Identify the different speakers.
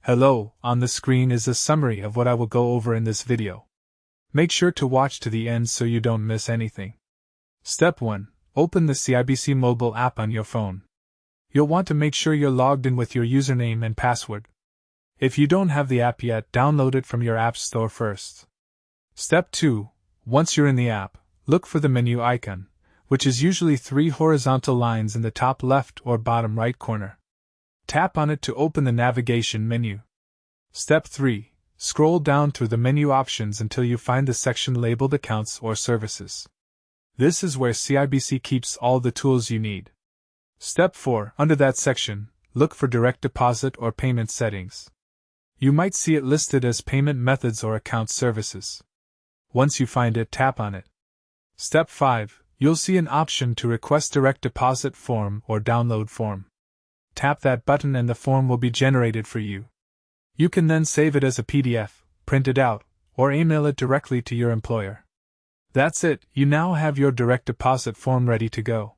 Speaker 1: Hello, on the screen is a summary of what I will go over in this video. Make sure to watch to the end so you don't miss anything. Step 1. Open the CIBC mobile app on your phone. You'll want to make sure you're logged in with your username and password. If you don't have the app yet, download it from your app store first. Step 2. Once you're in the app, look for the menu icon, which is usually 3 horizontal lines in the top left or bottom right corner. Tap on it to open the navigation menu. Step 3. Scroll down through the menu options until you find the section labeled Accounts or Services. This is where CIBC keeps all the tools you need. Step 4. Under that section, look for Direct Deposit or Payment Settings. You might see it listed as Payment Methods or Account Services. Once you find it, tap on it. Step 5. You'll see an option to request direct deposit form or download form. Tap that button and the form will be generated for you. You can then save it as a PDF, print it out, or email it directly to your employer. That's it, you now have your direct deposit form ready to go.